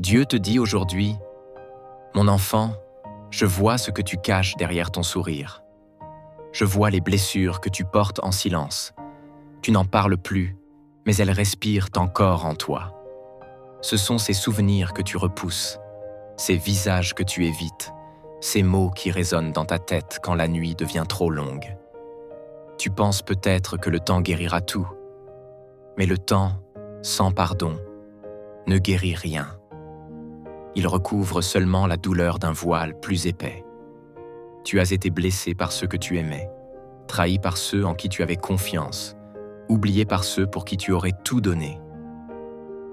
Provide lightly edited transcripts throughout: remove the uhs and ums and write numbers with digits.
Dieu te dit aujourd'hui, « Mon enfant, je vois ce que tu caches derrière ton sourire. Je vois les blessures que tu portes en silence. Tu n'en parles plus, mais elles respirent encore en toi. Ce sont ces souvenirs que tu repousses, ces visages que tu évites, ces mots qui résonnent dans ta tête quand la nuit devient trop longue. Tu penses peut-être que le temps guérira tout, mais le temps, sans pardon, ne guérit rien. Il recouvre seulement la douleur d'un voile plus épais. Tu as été blessé par ceux que tu aimais, trahi par ceux en qui tu avais confiance, oublié par ceux pour qui tu aurais tout donné.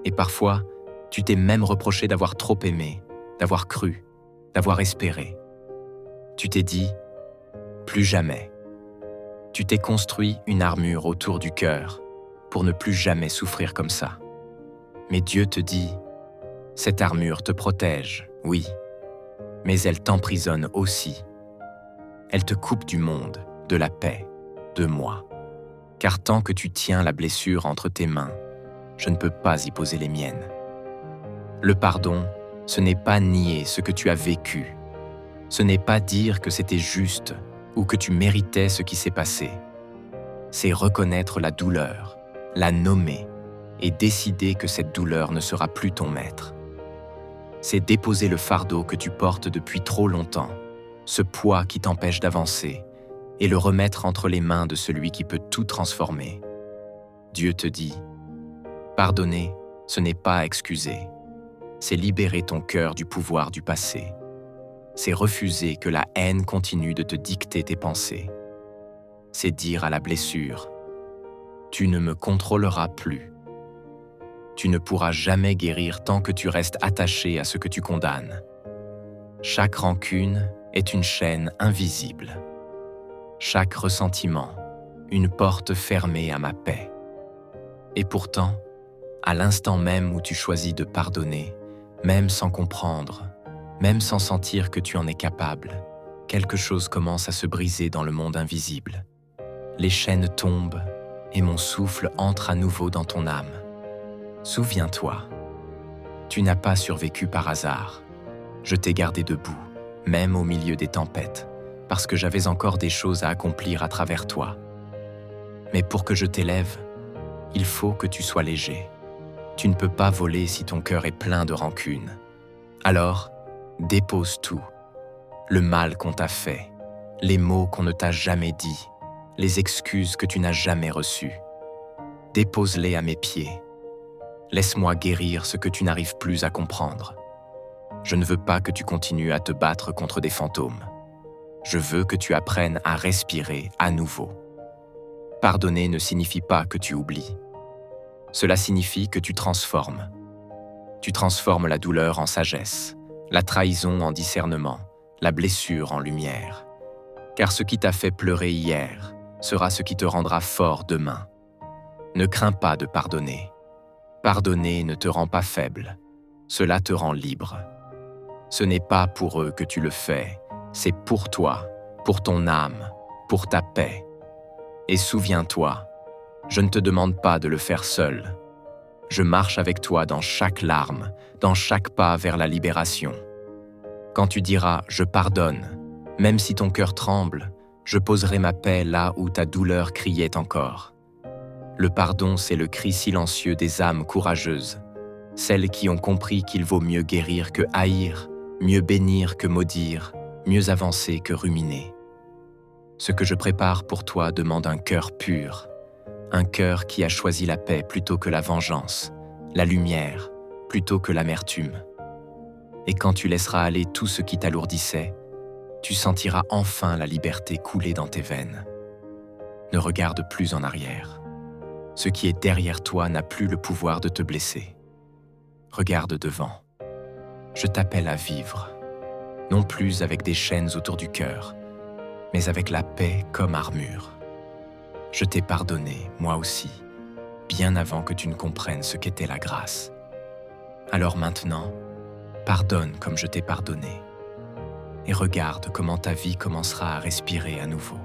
Et parfois, tu t'es même reproché d'avoir trop aimé, d'avoir cru, d'avoir espéré. Tu t'es dit « plus jamais ». Tu t'es construit une armure autour du cœur pour ne plus jamais souffrir comme ça. Mais Dieu te dit « cette armure te protège, oui, mais elle t'emprisonne aussi. Elle te coupe du monde, de la paix, de moi. Car tant que tu tiens la blessure entre tes mains, je ne peux pas y poser les miennes. Le pardon, ce n'est pas nier ce que tu as vécu. Ce n'est pas dire que c'était juste ou que tu méritais ce qui s'est passé. C'est reconnaître la douleur, la nommer et décider que cette douleur ne sera plus ton maître. C'est déposer le fardeau que tu portes depuis trop longtemps, ce poids qui t'empêche d'avancer, et le remettre entre les mains de celui qui peut tout transformer. Dieu te dit, pardonner, ce n'est pas excuser. C'est libérer ton cœur du pouvoir du passé. C'est refuser que la haine continue de te dicter tes pensées. C'est dire à la blessure, tu ne me contrôleras plus. Tu ne pourras jamais guérir tant que tu restes attaché à ce que tu condamnes. Chaque rancune est une chaîne invisible. Chaque ressentiment, une porte fermée à ma paix. Et pourtant, à l'instant même où tu choisis de pardonner, même sans comprendre, même sans sentir que tu en es capable, quelque chose commence à se briser dans le monde invisible. Les chaînes tombent et mon souffle entre à nouveau dans ton âme. Souviens-toi, tu n'as pas survécu par hasard. Je t'ai gardé debout, même au milieu des tempêtes, parce que j'avais encore des choses à accomplir à travers toi. Mais pour que je t'élève, il faut que tu sois léger. Tu ne peux pas voler si ton cœur est plein de rancune. Alors, dépose tout. Le mal qu'on t'a fait, les mots qu'on ne t'a jamais dit, les excuses que tu n'as jamais reçues. Dépose-les à mes pieds. Laisse-moi guérir ce que tu n'arrives plus à comprendre. Je ne veux pas que tu continues à te battre contre des fantômes. Je veux que tu apprennes à respirer à nouveau. Pardonner ne signifie pas que tu oublies. Cela signifie que tu transformes. Tu transformes la douleur en sagesse, la trahison en discernement, la blessure en lumière. Car ce qui t'a fait pleurer hier sera ce qui te rendra fort demain. Ne crains pas de pardonner. Pardonner ne te rend pas faible. Cela te rend libre. Ce n'est pas pour eux que tu le fais, c'est pour toi, pour ton âme, pour ta paix. Et souviens-toi, je ne te demande pas de le faire seul. Je marche avec toi dans chaque larme, dans chaque pas vers la libération. Quand tu diras « je pardonne », même si ton cœur tremble, je poserai ma paix là où ta douleur criait encore. Le pardon, c'est le cri silencieux des âmes courageuses, celles qui ont compris qu'il vaut mieux guérir que haïr, mieux bénir que maudire, mieux avancer que ruminer. Ce que je prépare pour toi demande un cœur pur, un cœur qui a choisi la paix plutôt que la vengeance, la lumière plutôt que l'amertume. Et quand tu laisseras aller tout ce qui t'alourdissait, tu sentiras enfin la liberté couler dans tes veines. Ne regarde plus en arrière. Ce qui est derrière toi n'a plus le pouvoir de te blesser. Regarde devant. Je t'appelle à vivre, non plus avec des chaînes autour du cœur, mais avec la paix comme armure. Je t'ai pardonné, moi aussi, bien avant que tu ne comprennes ce qu'était la grâce. Alors maintenant, pardonne comme je t'ai pardonné, et regarde comment ta vie commencera à respirer à nouveau.